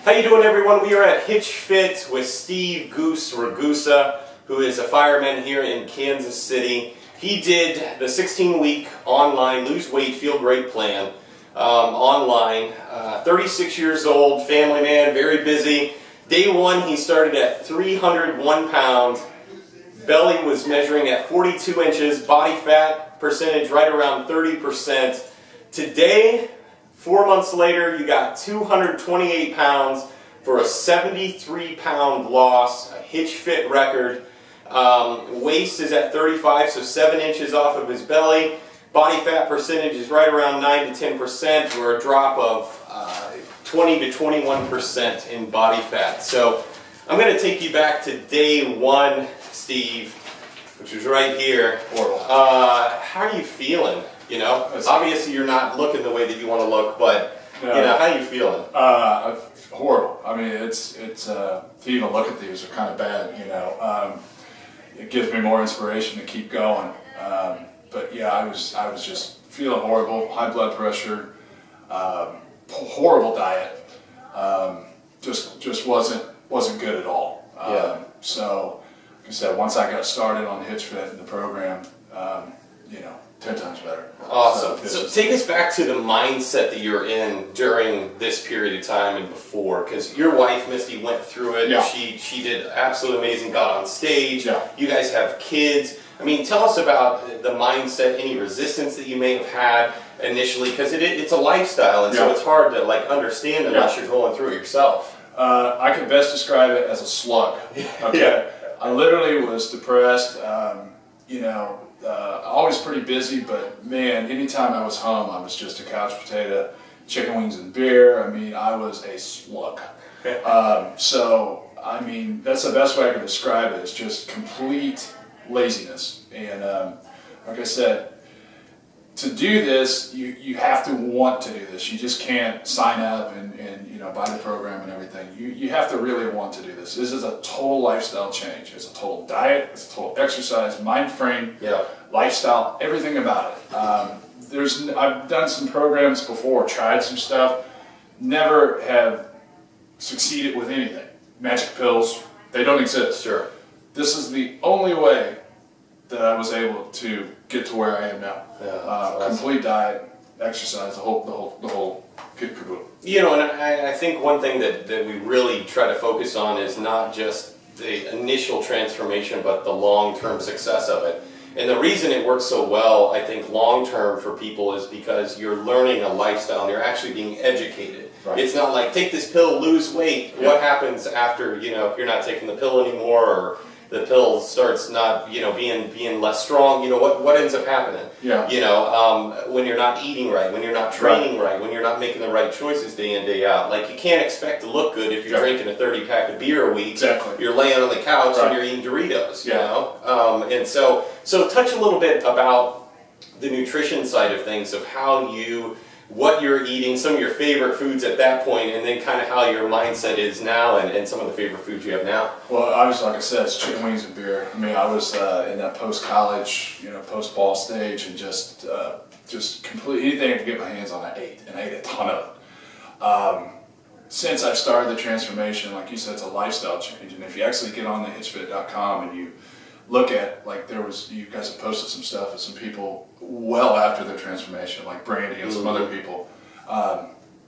How you doing, everyone? We are at Hitch Fit with Steve Goose Ragusa, who is a fireman here in Kansas City. He did the 16-week online lose weight, feel great plan online. 36 years old, family man, very busy. Day one, he started at 301 pounds. Belly was measuring at 42 inches. Body fat percentage right around 30%. Today, 4 months later, you got 228 pounds for a 73-pound loss, a Hitch Fit record. Waist is at 35, so 7 inches off of his belly. Body fat percentage is right around 9 to 10%, for a drop of 20 to 21% in body fat. So I'm going to take you back to day one, Steve, which was right here. How are you feeling? You know, obviously you're not looking the way that you want to look, but you know, how are you feeling? Horrible. I mean, it's to even look at these are kind of bad. You know, it gives me more inspiration to keep going. But yeah, I was just feeling horrible, high blood pressure, horrible diet. Just wasn't good at all. So, like I said, once I got started on Hitch Fit and the program, you know, 10 times better. Awesome. So take us back to the mindset that you're in during this period of time and before, because your wife Misty went through it. Yeah. She did absolutely amazing. Got on stage. Yeah. You guys have kids. I mean, tell us about the mindset, any resistance that you may have had initially, because it's a lifestyle, and so it's hard to understand unless you're going through it yourself. I can best describe it as a slug. Okay. I literally was depressed. You know, always pretty busy, but man, anytime I was home, I was just a couch potato, chicken wings and beer. I mean, I was a slug. So, I mean, that's the best way I can describe it. It's just complete laziness. And like I said, to do this, you have to want to do this. You just can't sign up and you know, buy the program and everything. You have to really want to do this. This is a total lifestyle change. It's a total diet. It's a total exercise, mind frame, lifestyle, everything about it. I've done some programs before, tried some stuff, never have succeeded with anything. Magic pills, they don't exist. Sure. This is the only way that I was able to get to where I am now. Complete diet, exercise, the whole kit caboodle. You know, and I think one thing that we really try to focus on is not just the initial transformation, but the long-term success of it. And the reason it works so well, I think, long-term for people is because you're learning a lifestyle and you're actually being educated. Right. It's not like, take this pill, lose weight. Yeah. What happens after, you know, if you're not taking the pill anymore, or the pill starts not, you know, being less strong, you know, what ends up happening? Yeah. You know, when you're not eating right, when you're not training right, when you're not making the right choices day in, day out. Like, you can't expect to look good if you're drinking a 30-pack of beer a week. Exactly. You're laying on the couch and you're eating Doritos, you know? And so touch a little bit about the nutrition side of things, of how what you're eating, some of your favorite foods at that point, and then kind of how your mindset is now, and some of the favorite foods you have now. Well, obviously, like I said, it's chicken wings and beer. I mean, I was in that post-college, you know, post-ball stage, and just completely anything I could get my hands on, I ate, and I ate a ton of it. Since I've started the transformation, like you said, it's a lifestyle change, and if you actually get on the hitchfit.com and you look at, like, you guys have posted some stuff with some people well after their transformation, like Brandy and some other people.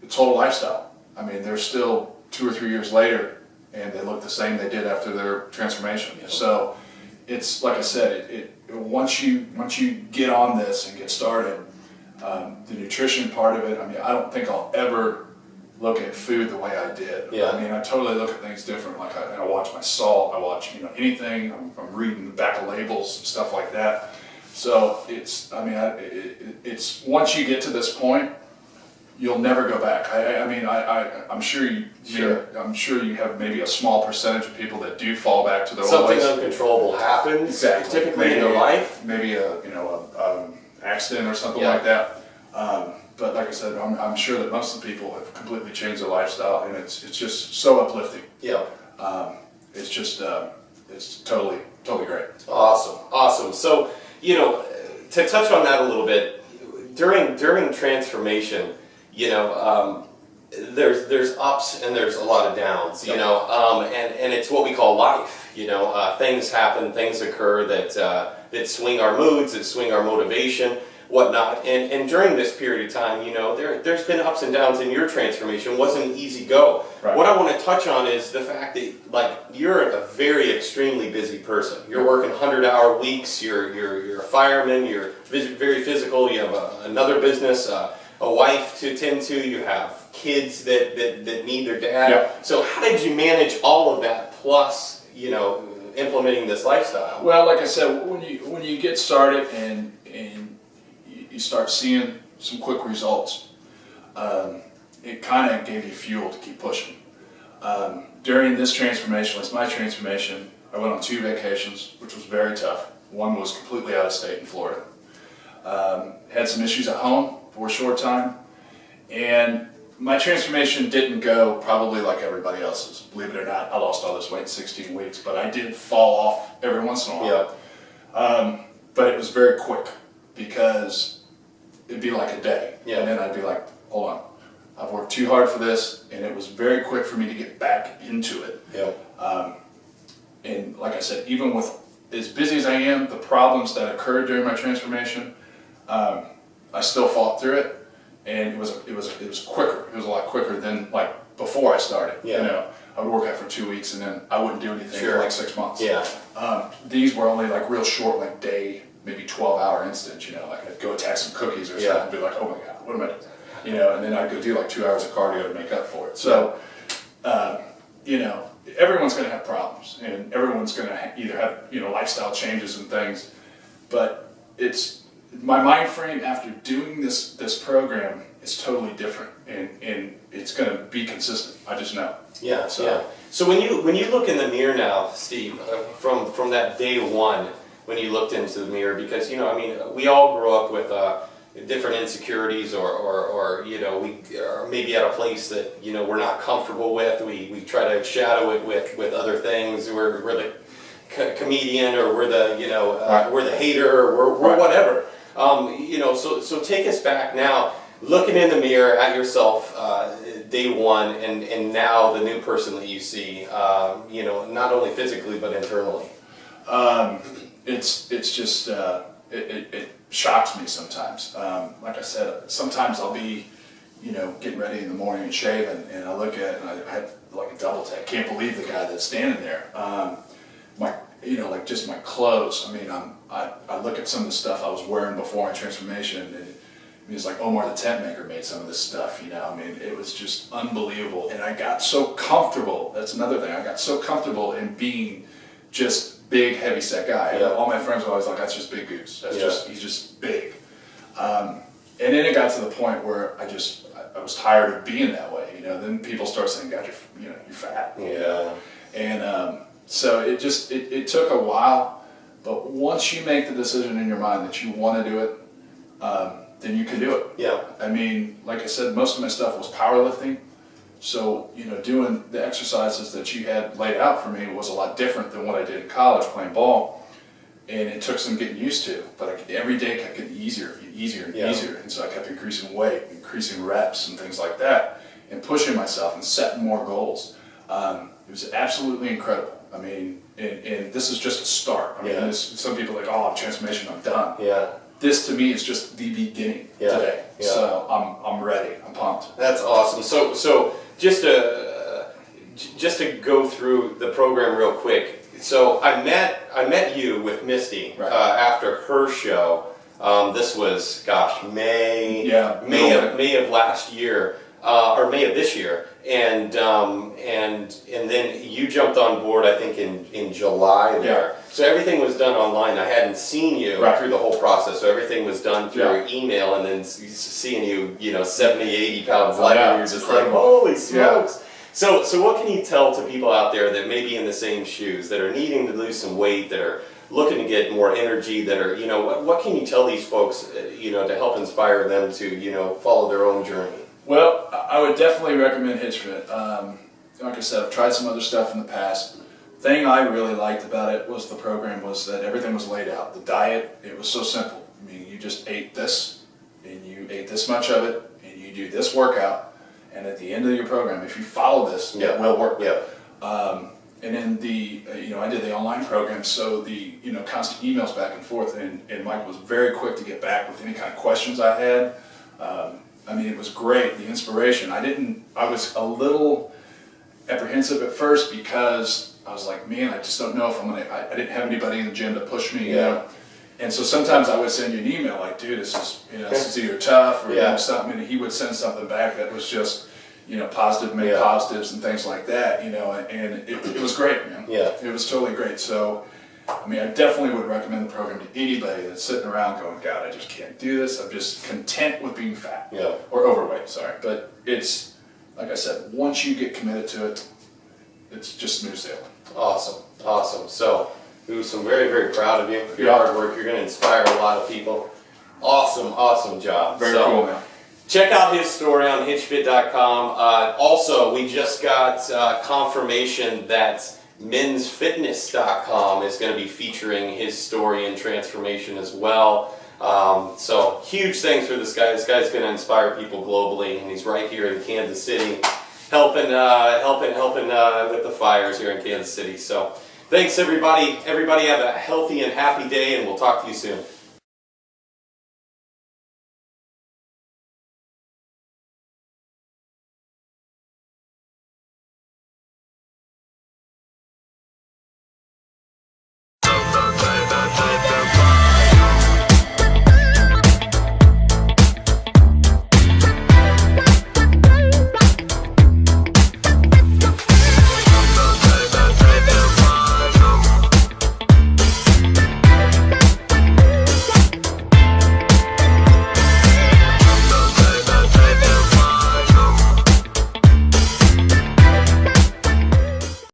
It's total lifestyle. I mean, they're still 2 or 3 years later, and they look the same they did after their transformation. So it's, like I said, once you get on this and get started, the nutrition part of it, I mean, I don't think I'll ever look at food the way I did. I mean, I totally look at things different. Like I watch my salt, I watch, you know, anything. I'm reading the back of labels, stuff like that. So it's, I mean, it's once you get to this point, you'll never go back. I mean, I'm sure I'm sure you have maybe a small percentage of people that do fall back to their old ways. Something uncontrollable happens, typically in their life. Maybe a accident or something like that. But like I said, I'm sure that most of the people have completely changed their lifestyle, and it's just so uplifting. Yeah. It's just it's totally great. Awesome. So, you know, to touch on that a little bit, during transformation, you know, there's ups and there's a lot of downs, you know, and it's what we call life, you know. Things happen, things occur that swing our moods, that swing our motivation, whatnot. And during this period of time, you know, there's been ups and downs in your transformation. It wasn't an easy go. Right. What I want to touch on is the fact that, like, you're a very extremely busy person. You're working 100-hour weeks. You're a fireman. You're very physical. You have another business, a wife to tend to. You have kids that need their dad. Yep. So how did you manage all of that, plus, you know, implementing this lifestyle? Well, like I said, when you get started and you start seeing some quick results, it kind of gave you fuel to keep pushing. During this transformation, it's my transformation, I went on 2 vacations, which was very tough. One was completely out of state in Florida. Had some issues at home for a short time, and my transformation didn't go probably like everybody else's. Believe it or not, I lost all this weight in 16 weeks, but I did fall off every once in a while. Yeah. But it was very quick, because it'd be like a day, Yeah. and then I'd be like, hold on, I've worked too hard for this, and it was very quick for me to get back into it. Yeah. And like I said, even with as busy as I am, the problems that occurred during my transformation, I still fought through it, and it was quicker. It was a lot quicker than like before I started. Yeah. You know, I would work out for 2 weeks, and then I wouldn't do anything for like 6 months. Yeah. These were only like real short, like day, maybe 12-hour instants. You know, like I'd go attack some cookies or something, and be like, oh my god, what am I doing? You know, and then I'd go do like 2 hours of cardio to make up for it. So, you know, everyone's going to have problems, and everyone's going to either have, you know, lifestyle changes and things, but it's my mind frame after doing this program is totally different, and it's going to be consistent. I just know. Yeah. So, yeah. So when you look in the mirror now, Steve, from that day one when you looked into the mirror, because, you know, I mean, we all grow up with different insecurities, or you know, we are maybe at a place that, you know, we're not comfortable with. We try to shadow it with other things. We're the comedian, or we're the, you know, we're the hater, or we're whatever. You know, so take us back now, looking in the mirror at yourself, day one, and now the new person that you see, you know, not only physically but internally. It's just it shocks me sometimes. Like I said, sometimes I'll be, you know, getting ready in the morning and shaving, and I look at it and I have like a double take. Can't believe the guy that's standing there. You know, like just my clothes. I mean, I look at some of the stuff I was wearing before my transformation, and it's like Omar the tent maker made some of this stuff. You know, I mean, it was just unbelievable, and I got so comfortable. That's another thing. I got so comfortable in being just big, heavy set guy. Yeah. All my friends were always like, "That's just Big Goose. He's just big." And then it got to the point where I was tired of being that way. You know, then people start saying, "God, you're fat." Yeah. You know? And so it took a while, but once you make the decision in your mind that you want to do it, then you can do it. Yeah. I mean, like I said, most of my stuff was powerlifting. So, you know, doing the exercises that you had laid out for me was a lot different than what I did in college playing ball. And it took some getting used to, but every day kept getting easier and easier and easier. And so I kept increasing weight, increasing reps and things like that, and pushing myself and setting more goals. It was absolutely incredible. I mean, and this is just a start. I mean, some people are like, oh, transformation, I'm done. Yeah. This to me is just the beginning today. Yeah. So I'm ready. I'm pumped. That's awesome. So just to go through the program real quick. So I met you with Misty after her show. This was, gosh, May of last year, or May of this year, and then you jumped on board, I think in July there. Yeah. So everything was done online. I hadn't seen you through the whole process, so everything was done through email, and then seeing you, 70, 80 pounds lighter, you're just like, holy smokes. So what can you tell to people out there that may be in the same shoes, that are needing to lose some weight, that are looking to get more energy, that are, what can you tell these folks, to help inspire them to, follow their own journey? Well, I would definitely recommend Hitch. Like I said, I've tried some other stuff in the past. Thing I really liked about it was the program was that everything was laid out. The diet, it was so simple. I mean, you just ate this, and you ate this much of it, and you do this workout, And at the end of your program, if you follow this, it will work. Yeah. And then I did the online program, so the constant emails back and forth, and Mike was very quick to get back with any kind of questions I had. I mean, it was great, the inspiration. I was a little apprehensive at first because I was like, man, I just don't know if I didn't have anybody in the gym to push me, you know. And so sometimes I would send you an email like, dude, this is either tough or something, and he would send something back that was just, positive, make positives and things like that, and it was great, man. Yeah. It was totally great. So, I mean, I definitely would recommend the program to anybody that's sitting around going, God, I just can't do this. I'm just content with being fat. Yeah. Or overweight, sorry. But it's, like I said, once you get committed to it, it's just smooth sailing. Awesome. So, Goose, I'm very, very proud of you for your hard work. You're going to inspire a lot of people. Awesome job. Very cool, man. Check out his story on hitchfit.com. Also, we just got confirmation that mensfitness.com is going to be featuring his story and transformation as well. So huge thanks for this guy. This guy's going to inspire people globally, and he's right here in Kansas City, helping with the fires here in Kansas City. So thanks everybody. Everybody have a healthy and happy day, and we'll talk to you soon.